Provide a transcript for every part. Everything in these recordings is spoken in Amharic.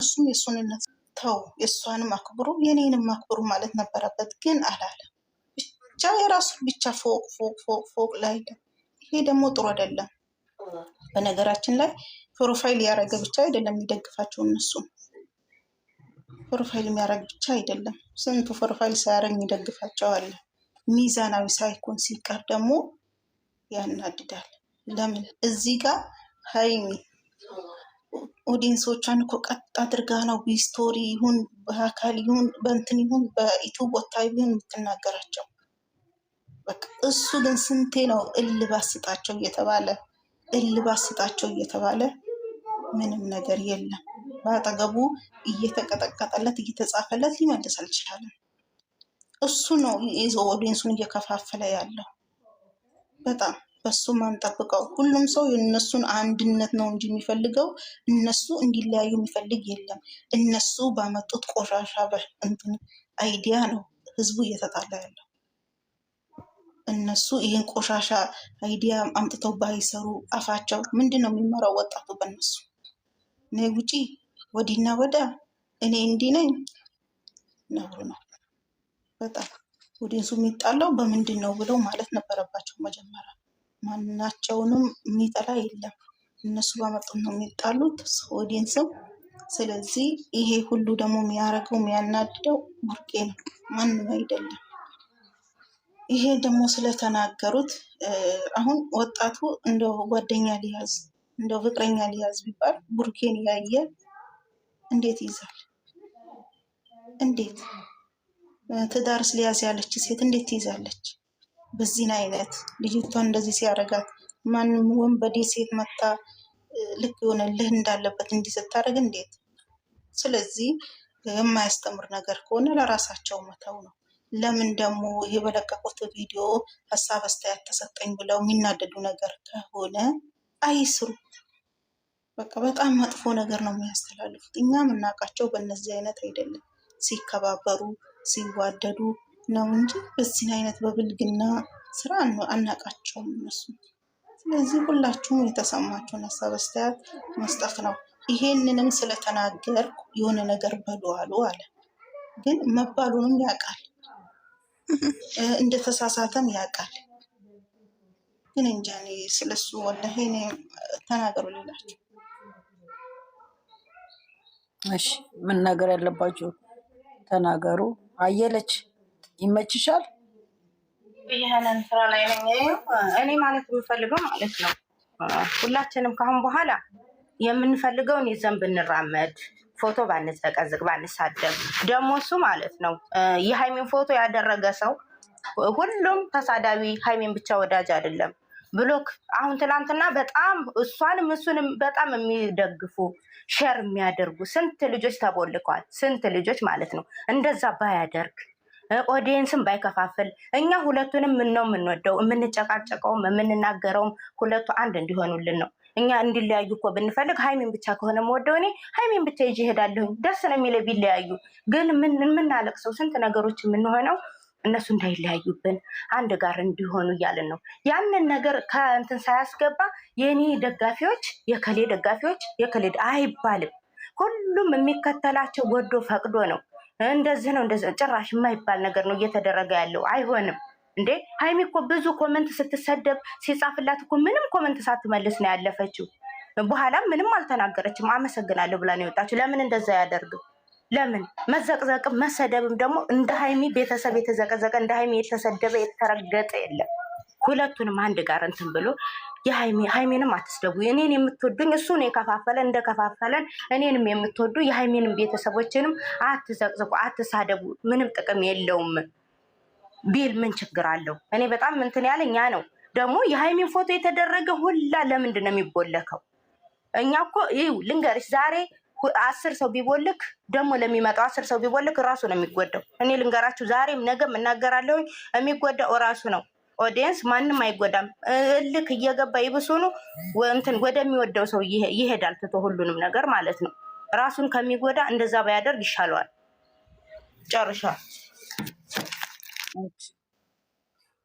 እሱም የእሱንነት ተው የእሷንም አክብሩ የኔንም አክብሩ ማለት ነበረበት፣ ግን አላለም። ብቻ የራሱ ብቻ ፎቅ ፎቅ ፎቅ ፎቅ ላይ። ይሄ ደግሞ ጥሩ አይደለም። በነገራችን ላይ ፕሮፋይል ያደረገ ብቻ አይደለም የሚደግፋቸው እነሱ ፕሮፋይል የሚያደርግ ብቻ አይደለም፣ ስንቱ ፕሮፋይል ሳያደርግ የሚደግፋቸው አለ። ሚዛናዊ ሳይኮን ሲቀር ደግሞ ያናድዳል። ለምን እዚህ ጋር ሀይሚ ኦዲየንሶቿን እኮ ቀጥ አድርጋ ነው በስቶሪ ይሁን በአካል ይሁን በእንትን ይሁን በዩቱብ ወታ ይሁን የምትናገራቸው። በቃ እሱ ግን ስንቴ ነው እልባት ስጣቸው እየተባለ ምንም ነገር የለም። በአጠገቡ እየተቀጠቀጠለት እየተጻፈለት ሊመልስ አልቻለም። እሱ ነው ይዞ ኦዲየንሱን እየከፋፈለ ያለው። በጣም በሱ ማንጠብቀው። ሁሉም ሰው የእነሱን አንድነት ነው እንጂ የሚፈልገው እነሱ እንዲለያዩ የሚፈልግ የለም። እነሱ ባመጡት ቆሻሻ እንትን አይዲያ ነው ህዝቡ እየተጣላ ያለው። እነሱ ይህን ቆሻሻ አይዲያ አምጥተው ባይሰሩ አፋቸው ምንድን ነው የሚመራው? ወጣቱ በእነሱ እኔ ውጪ ወዲና ወዳ እኔ እንዲህ ነኝ ነውር ነው። በጣም ኦዲየንሱ የሚጣላው በምንድን ነው ብለው ማለት ነበረባቸው መጀመሪያ። ማናቸውንም የሚጠላ የለም፣ እነሱ ባመጡት ነው የሚጣሉት ኦዲየንስም። ስለዚህ ይሄ ሁሉ ደግሞ የሚያደርገው የሚያናድደው ቡርቄ ነው፣ ማንም አይደለም። ይሄ ደግሞ ስለተናገሩት አሁን ወጣቱ እንደው ጓደኛ ሊያዝ እንደው ፍቅረኛ ሊያዝ ቢባል ቡርኬን ያየ እንዴት ይዛል? እንዴት ትዳርስ ሊያዝ ያለች ሴት እንዴት ትይዛለች? በዚህን አይነት ልጅቷን እንደዚህ ሲያደርጋት ማንም ወንበዴ ሴት መታ ልክ የሆነ ልህ እንዳለበት እንዲህ ስታደርግ እንዴት? ስለዚህ የማያስተምር ነገር ከሆነ ለራሳቸው መተው ነው። ለምን ደግሞ ይሄ በለቀቁት ቪዲዮ ሀሳብ አስተያየት ተሰጠኝ ብለው የሚናደዱ ነገር ከሆነ አይስሩ። በቃ በጣም መጥፎ ነገር ነው የሚያስተላልፉት። እኛ የምናውቃቸው በእነዚህ አይነት አይደለም፣ ሲከባበሩ ሲዋደዱ ነው እንጂ በዚህን አይነት በብልግና ስራ አናውቃቸውም እነሱ። ስለዚህ ሁላችሁም የተሰማችሁን ሀሳብ አስተያየት መስጠት ነው። ይሄንንም ስለተናገርኩ የሆነ ነገር በሉ አለ፣ ግን መባሉንም ያውቃል እንደተሳሳተም ያውቃል። ግን እንጃ እኔ ስለሱ ወላሂ እኔ ተናገሩ ሌላችሁ። እሺ ምን ነገር ያለባችሁ ተናገሩ። አየለች ይመችሻል? ይሄንን ስራ ላይ ነኝ እኔ ማለት የምፈልገው ማለት ነው። ሁላችንም ካሁን በኋላ የምንፈልገውን ይዘን ብንራመድ፣ ፎቶ ባንዘቀዝቅ፣ ባንሳደብ። ደግሞ እሱ ማለት ነው የሃይሚን ፎቶ ያደረገ ሰው ሁሉም ተሳዳቢ ሃይሚን ብቻ ወዳጅ አይደለም። ብሎክ አሁን ትናንትና በጣም እሷንም እሱንም በጣም የሚደግፉ ሼር የሚያደርጉ ስንት ልጆች ተቦልከዋል። ስንት ልጆች ማለት ነው። እንደዛ ባያደርግ ኦዲየንስን ባይከፋፍል፣ እኛ ሁለቱንም ምን ነው የምንወደው፣ የምንጨቃጨቀውም የምንናገረውም ሁለቱ አንድ እንዲሆኑልን ነው። እኛ እንዲለያዩ እኮ ብንፈልግ ሃይሚን ብቻ ከሆነ የምወደው እኔ ሃይሚን ብቻ ይዤ እሄዳለሁኝ። ደስ ነው የሚለው ቢለያዩ። ግን የምናለቅሰው ስንት ነገሮች የምንሆነው እነሱ እንዳይለያዩብን አንድ ጋር እንዲሆኑ እያልን ነው። ያንን ነገር ከእንትን ሳያስገባ የኔ ደጋፊዎች የከሌ ደጋፊዎች የከሌ አይባልም። ሁሉም የሚከተላቸው ወዶ ፈቅዶ ነው። እንደዚህ ነው እንደዚህ ጭራሽ የማይባል ነገር ነው እየተደረገ ያለው። አይሆንም እንዴ! ሃይሚ እኮ ብዙ ኮመንት ስትሰደብ ሲጻፍላት እኮ ምንም ኮመንት ሳትመልስ ነው ያለፈችው። በኋላ ምንም አልተናገረችም። አመሰግናለሁ ብላ ነው የወጣችው። ለምን እንደዛ ያደርግም? ለምን መዘቅዘቅም መሰደብም ደግሞ እንደ ሃይሚ ቤተሰብ የተዘቀዘቀ እንደ ሃይሚ የተሰደበ የተረገጠ የለም። ሁለቱንም አንድ ጋር እንትን ብሎ ሃይሚንም አትስደቡ። እኔን የምትወዱኝ እሱን የከፋፈለ እንደከፋፈለን እኔንም የምትወዱ የሃይሚንም ቤተሰቦችንም አትዘቅዝቁ፣ አትሳደቡ። ምንም ጥቅም የለውም ቢል ምን ችግር አለው? እኔ በጣም እንትን ያለኝ ያ ነው። ደግሞ የሃይሚን ፎቶ የተደረገ ሁላ ለምንድን ነው የሚቦለከው? እኛ እኮ ይኸው ልንገርሽ ዛሬ 10 ሰው ቢቦልክ ደግሞ ለሚመጣው 10 ሰው ቢቦልክ ራሱ ነው የሚጎዳው። እኔ ልንገራችሁ ዛሬም ነገም እናገራለሁ፣ የሚጎዳው ራሱ ነው። ኦዲየንስ ማንም አይጎዳም። እልክ እየገባ ይብሱኑ እንትን ወደሚወደው ሰው ይሄዳል ትቶ ሁሉንም ነገር ማለት ነው። ራሱን ከሚጎዳ እንደዛ ባያደርግ ይሻለዋል። ጨርሻ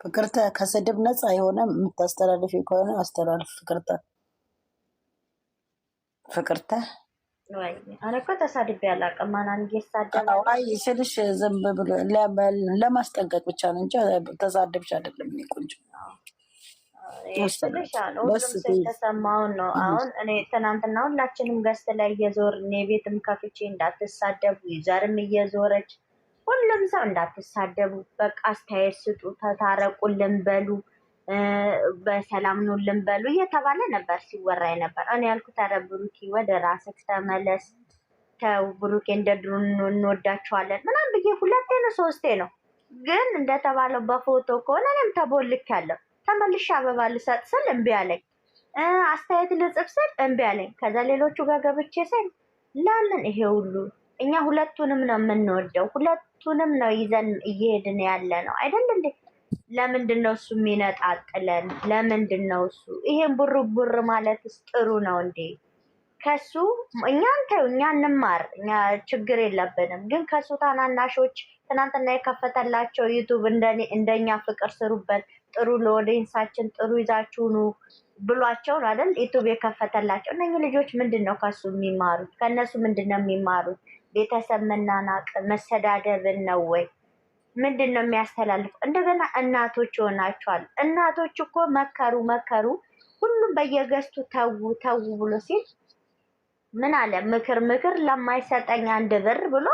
ፍቅርተ ከስድብ ነፃ የሆነ የምታስተላልፊ ከሆነ አስተላልፍ። ፍቅርተ እኔ እኮ ተሳድቤ አላውቅም። ማን አንጌ ይሳደባል? አይ ስልሽ ዝም ብሎ ለማስጠንቀቅ ብቻ ነው እንጂ ተሳደብሽ አይደለም። እኔ ቆንጆ ስልሽ አለ ሁሉም ሰው የተሰማውን ነው። አሁን እኔ ትናንትና ሁላችንም ገዝት ላይ እየዞርን የቤትም ከፍቼ እንዳትሳደቡ ይዘርም እየዞረች ሁሉም ሰው እንዳትሳደቡ፣ በቃ አስተያየት ስጡ፣ ተታረቁልን በሉ፣ በሰላም ኑልን በሉ እየተባለ ነበር ሲወራ ነበር። እኔ ያልኩት ኧረ ብሩኬ ወደ ራስህ ተመለስ፣ ተው ብሩኬ እንደ ድሮ እንወዳቸዋለን ምናምን ብዬ ሁለቴ ነው ሶስቴ ነው። ግን እንደተባለው በፎቶ ከሆነ እኔም ተቦልኬያለሁ። ተመልሼ አበባ ልሰጥ ስል እምቢ አለኝ። አስተያየት ልጽፍ ስል እምቢ አለኝ። ከዛ ሌሎቹ ጋር ገብቼ ስል ለምን ይሄ ሁሉ እኛ ሁለቱንም ነው የምንወደው፣ ሁለቱንም ነው ይዘን እየሄድን ያለ ነው አይደል እንዴ? ለምንድን ነው እሱ የሚነጣጥለን? ለምንድን ነው እሱ ይሄን ቡር ማለትስ ጥሩ ነው እንዴ? ከሱ እኛን ተው፣ እኛ እንማር፣ እኛ ችግር የለብንም። ግን ከሱ ታናናሾች ትናንትና የከፈተላቸው ዩቱብ እንደኛ ፍቅር ስሩበት፣ ጥሩ ለኦዲየንሳችን ጥሩ ይዛችሁኑ ብሏቸው ነው አይደል ዩቱብ የከፈተላቸው። እነኚህ ልጆች ምንድን ነው ከሱ የሚማሩት? ከእነሱ ምንድን ነው የሚማሩት? ቤተሰብ መናናቅ መሰዳደብን ነው ወይ? ምንድን ነው የሚያስተላልፉ? እንደገና እናቶች ይሆናቸዋል። እናቶች እኮ መከሩ ሁሉም በየገዝቱ ተው ብሎ ሲል ምን አለ? ምክር ለማይሰጠኝ 1 ብር ብሎ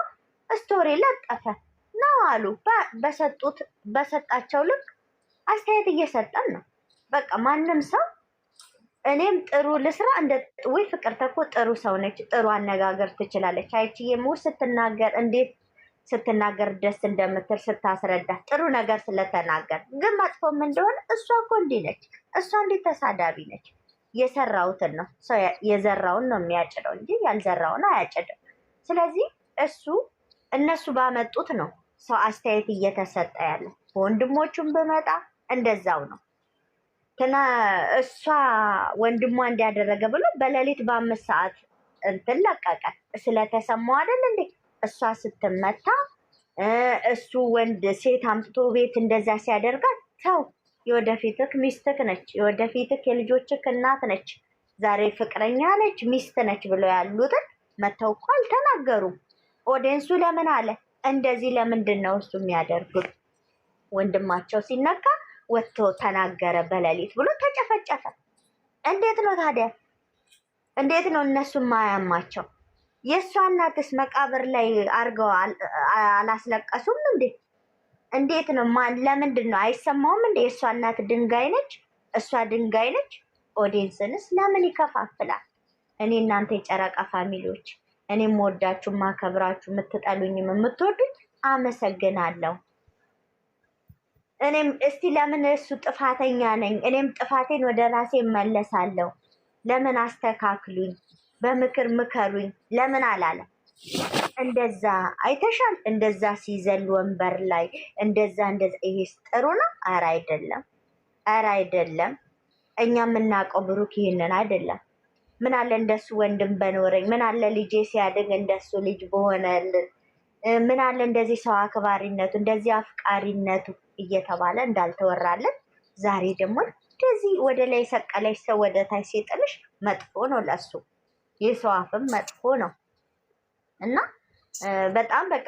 ስቶሪ ለጠፈ ነው አሉ። በሰጣቸው ልክ አስተያየት እየሰጠን ነው። በቃ ማንም ሰው እኔም ጥሩ ልስራ እንደ ወይ ፍቅር ተኮ ጥሩ ሰው ነች፣ ጥሩ አነጋገር ትችላለች። አይቺዬም ስትናገር እንዴት ስትናገር ደስ እንደምትል ስታስረዳ ጥሩ ነገር ስለተናገር፣ ግን መጥፎም እንደሆነ እሷ እኮ እንዲህ ነች፣ እሷ እንዴት ተሳዳቢ ነች። የሰራውትን ነው ሰው የዘራውን ነው የሚያጭደው እንጂ ያልዘራውን አያጭድም። ስለዚህ እነሱ ባመጡት ነው ሰው አስተያየት እየተሰጠ ያለ። ወንድሞቹን በመጣ እንደዛው ነው። እሷ ወንድሟ እንዲያደረገ ብሎ በሌሊት በ5 ሰዓት እንትን ለቀቀ። ስለተሰማው አይደል እንዴ? እሷ ስትመታ እሱ ወንድ ሴት አምጥቶ ቤት እንደዛ ሲያደርጋት ተው፣ የወደፊትክ ሚስትክ ነች፣ የወደፊትክ የልጆችክ እናት ነች፣ ዛሬ ፍቅረኛ ነች፣ ሚስት ነች ብለው ያሉትን መተው እኮ አልተናገሩም። ኦዲየንሱ ለምን አለ እንደዚህ? ለምንድን ነው እሱ የሚያደርጉት? ወንድማቸው ሲነካ ወጥቶ ተናገረ በሌሊት ብሎ ተጨፈጨፈ። እንዴት ነው ታዲያ? እንዴት ነው እነሱ ማያማቸው? የእሷ እናትስ መቃብር ላይ አርገው አላስለቀሱም እንዴ? እንዴት ነው? ለምንድን ነው አይሰማውም እንዴ? የእሷ እናት ድንጋይ ነች፣ እሷ ድንጋይ ነች። ኦዲየንስንስ ለምን ይከፋፍላል? እኔ እናንተ የጨረቃ ፋሚሊዎች፣ እኔም ወዳችሁ ማከብራችሁ፣ የምትጠሉኝም የምትወዱኝ አመሰግናለሁ። እኔም እስቲ ለምን እሱ ጥፋተኛ ነኝ፣ እኔም ጥፋቴን ወደ ራሴ እመለሳለሁ፣ ለምን አስተካክሉኝ፣ በምክር ምከሩኝ ለምን አላለም? እንደዛ አይተሻል? እንደዛ ሲዘል ወንበር ላይ እንደዛ ይሄስ ጥሩ ነው? ኧረ አይደለም፣ ኧረ አይደለም። እኛ የምናውቀው ብሩክ ይሄንን አይደለም። ምን አለ እንደሱ ወንድም በኖረኝ፣ ምን አለ ልጄ ሲያድግ እንደሱ ልጅ በሆነልን፣ ምን አለ እንደዚህ ሰው አክባሪነቱ እንደዚህ አፍቃሪነቱ እየተባለ እንዳልተወራለን። ዛሬ ደግሞ እንደዚህ ወደ ላይ ሰቀለሽ ሰው ወደ ታች ሲጥልሽ መጥፎ ነው ለሱ። የሰው አፍም መጥፎ ነው እና በጣም በቃ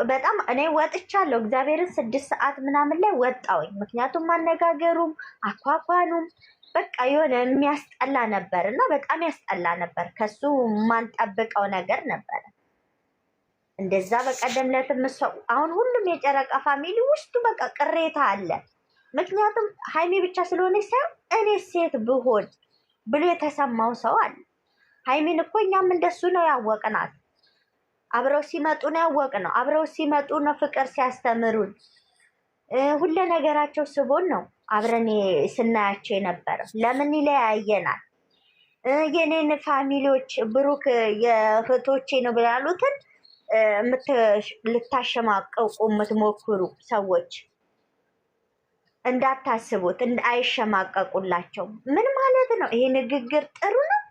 በጣም እኔ ወጥቻለሁ። እግዚአብሔርን 6 ሰዓት ምናምን ላይ ወጣሁኝ። ምክንያቱም አነጋገሩም አኳኳኑም በቃ የሆነ የሚያስጠላ ነበር እና በጣም ያስጠላ ነበር። ከሱ የማንጠብቀው ነገር ነበረ። እንደዛ በቀደም ዕለትም አሁን ሁሉም የጨረቃ ፋሚሊ ውስጡ በቃ ቅሬታ አለ። ምክንያቱም ሀይሚ ብቻ ስለሆነች ሳይሆን እኔ ሴት ብሆን ብሎ የተሰማው ሰው አለ። ሀይሚን እኮ እኛም እንደሱ ነው ያወቅናት። አብረው ሲመጡ ነው ያወቅነው። አብረው ሲመጡ ነው ፍቅር ሲያስተምሩን ሁሉ ነገራቸው ስቦን ነው አብረን ስናያቸው የነበረ። ለምን ይለያየናል? የኔን ፋሚሊዎች ብሩክ የእህቶቼ ነው ብላሉትን ልታሸማቀቁ የምትሞክሩ ሰዎች እንዳታስቡት፣ አይሸማቀቁላቸው። ምን ማለት ነው ይሄ ንግግር? ጥሩ ነው።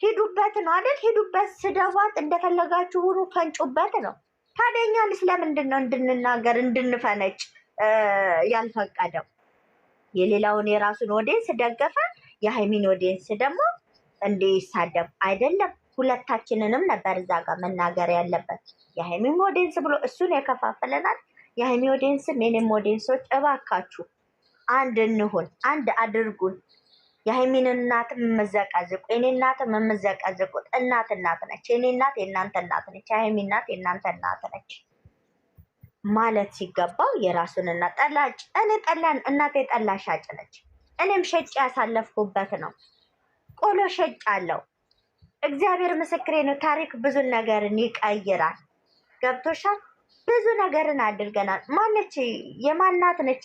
ሂዱበት ነው አይደል? ሂዱበት፣ ስደቧት፣ እንደፈለጋችሁ ሁሉ ፈንጩበት ነው። ታዲያኛንስ ለምንድን ነው እንድንናገር እንድንፈነጭ ያልፈቀደው? የሌላውን የራሱን ኦዲየንስ ደገፈ፣ የሃይሚን ኦዲየንስ ደግሞ እንዲሳደብ አይደለም። ሁለታችንንም ነበር እዛ ጋር መናገር ያለበት። የሀይሚም ኦዲየንስ ብሎ እሱን የከፋፈለናል። የሀይሚ ኦዲየንስም የኔም ኦዲየንሶች እባካችሁ አንድ እንሁን፣ አንድ አድርጉን። የሀይሚን እናት የምዘቃዝቁ የኔ እናት የምዘቃዝቁት እናት ነች። የኔ እናት የእናንተ እናት ነች። የሀይሚ እናት የእናንተ እናት ነች ማለት ሲገባው የራሱን እና ጠላጭ እኔ ጠላን እናቴ ጠላ ሻጭ ነች። እኔም ሸጭ ያሳለፍኩበት ነው። ቆሎ ሸጭ አለው። እግዚአብሔር ምስክሬ ነው። ታሪክ ብዙ ነገርን ይቀይራል። ገብቶሻል? ብዙ ነገርን አድርገናል። ማነች የማናት ነች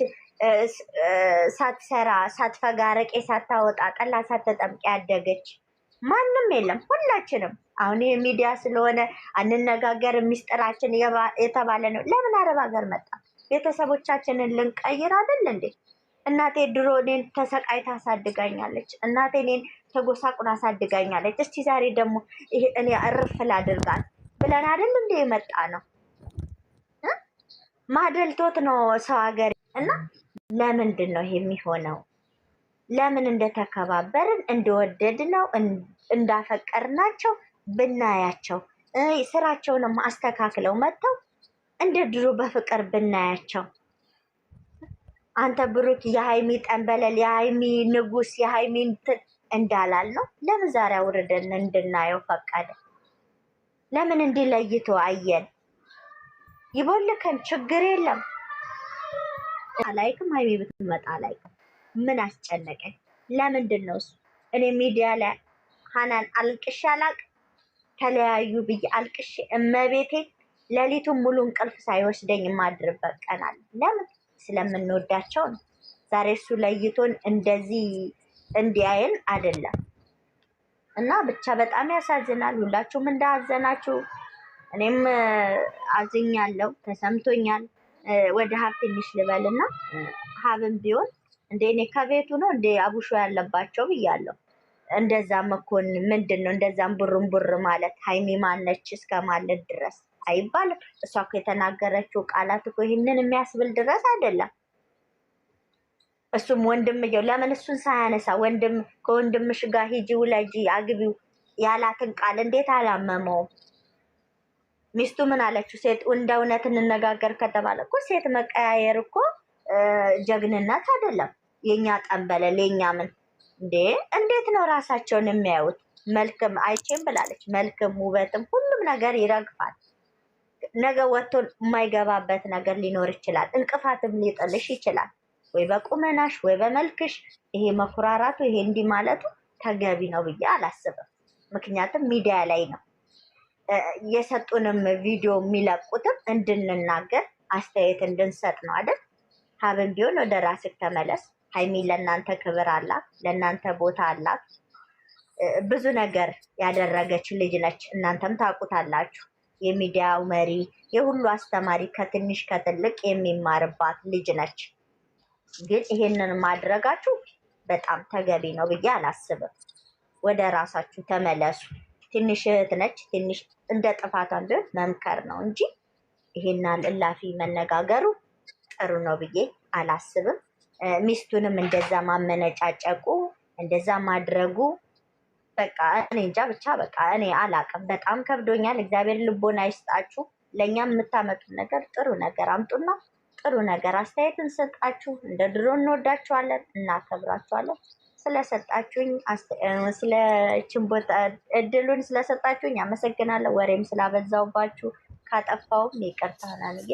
ሳትሰራ ሳትፈጋ አረቄ ሳታወጣ ጠላ ሳትጠምቅ ያደገች ማንም የለም። ሁላችንም አሁን ይህ ሚዲያ ስለሆነ አንነጋገር ሚስጥራችን የተባለ ነው። ለምን አረብ ሀገር መጣ? ቤተሰቦቻችንን ልንቀይር አይደል እንዴ? እናቴ ድሮ እኔን ተሰቃይታ አሳድጋኛለች። እናቴ እኔን ተጎሳቁን አሳድጋኛለች። እስቲ ዛሬ ደግሞ እኔ እርፍ ላድርጋት ብለን አይደል እንዴ የመጣ ነው? ማደልቶት ነው ሰው ሀገር እና ለምንድን ነው ይሄ የሚሆነው? ለምን እንደተከባበርን እንደወደድ ነው እንዳፈቀርናቸው ብናያቸው ስራቸውንም አስተካክለው መጥተው እንደ ድሮ በፍቅር ብናያቸው። አንተ ብሩክ የሀይሚ ጠንበለል የሀይሚ ንጉስ የሀይሚ እንዳላል ነው። ለምን ዛሬ አውርደን እንድናየው ፈቀደ? ለምን እንዲለይቶ አየን? ይቦልከን ችግር የለም። አላይክም ሀይሚ ብትመጣ አላይክም። ምን አስጨነቀኝ? ለምንድን ነው እሱ? እኔ ሚዲያ ላይ ሀናን አልቅሼ አላቅም። ተለያዩ ብዬ አልቅሼ እመቤቴ ሌሊቱን ሙሉ እንቅልፍ ሳይወስደኝ የማድርበት ቀን አለ። ለምን? ስለምንወዳቸው ነው። ዛሬ እሱ ለይቶን እንደዚህ እንዲያየን አይደለም እና ብቻ በጣም ያሳዝናል። ሁላችሁም እንዳዘናችሁ እኔም አዝኛለሁ፣ ተሰምቶኛል። ወደ ሀብ ትንሽ ልበልና ሀብም ቢሆን እንደ እኔ ከቤቱ ነው እንደ አቡሾ ያለባቸው ብያለሁ። እንደዛ መኮን ምንድን ነው እንደዛም ቡርም ቡር ማለት ሀይሚ ማነች እስከ ማለት ድረስ አይባልም። እሷ እኮ የተናገረችው ቃላት እኮ ይህንን የሚያስብል ድረስ አይደለም። እሱም ወንድምየው ለምን እሱን ሳያነሳ ወንድም ከወንድምሽ ጋር ሂጂ ውለጂ አግቢው ያላትን ቃል እንዴት አላመመውም? ሚስቱ ምን አለችው? ሴት እንደ እውነት እንነጋገር ከተባለ እኮ ሴት መቀያየር እኮ ጀግንነት አይደለም። የኛ ጠንበለል የኛ ምን እንዴ! እንዴት ነው ራሳቸውን የሚያዩት? መልክም አይቼም ብላለች። መልክም ውበትም ሁሉም ነገር ይረግፋል። ነገ ወጥቶ የማይገባበት ነገር ሊኖር ይችላል። እንቅፋትም ሊጥልሽ ይችላል። ወይ በቁመናሽ ወይ በመልክሽ። ይሄ መኩራራቱ ይሄ እንዲህ ማለቱ ተገቢ ነው ብዬ አላስብም። ምክንያቱም ሚዲያ ላይ ነው የሰጡንም ቪዲዮ የሚለቁትም እንድንናገር አስተያየት እንድንሰጥ ነው አይደል? ሀብን ቢሆን ወደ ራስህ ተመለስ። ሀይሚ ለእናንተ ክብር አላት፣ ለእናንተ ቦታ አላት። ብዙ ነገር ያደረገች ልጅ ነች። እናንተም ታውቁታላችሁ። የሚዲያው መሪ፣ የሁሉ አስተማሪ፣ ከትንሽ ከትልቅ የሚማርባት ልጅ ነች። ግን ይሄንን ማድረጋችሁ በጣም ተገቢ ነው ብዬ አላስብም። ወደ ራሳችሁ ተመለሱ። ትንሽ እህት ነች። ትንሽ እንደ ጥፋቷን ቢሆን መምከር ነው እንጂ ይሄናል እላፊ መነጋገሩ ጥሩ ነው ብዬ አላስብም። ሚስቱንም እንደዛ ማመነጫጨቁ እንደዛ ማድረጉ በቃ እኔ እንጃ ብቻ በቃ እኔ አላቅም። በጣም ከብዶኛል። እግዚአብሔር ልቦና ይስጣችሁ። ለእኛም የምታመጡት ነገር ጥሩ ነገር አምጡና ጥሩ ነገር አስተያየት እንሰጣችሁ። እንደ ድሮ እንወዳችኋለን፣ እናከብራችኋለን። ስለሰጣችሁኝ ስለ ችንቦት እድሉን ስለሰጣችሁኝ አመሰግናለሁ። ወሬም ስላበዛውባችሁ ካጠፋውም ይቅርታ ናንዬ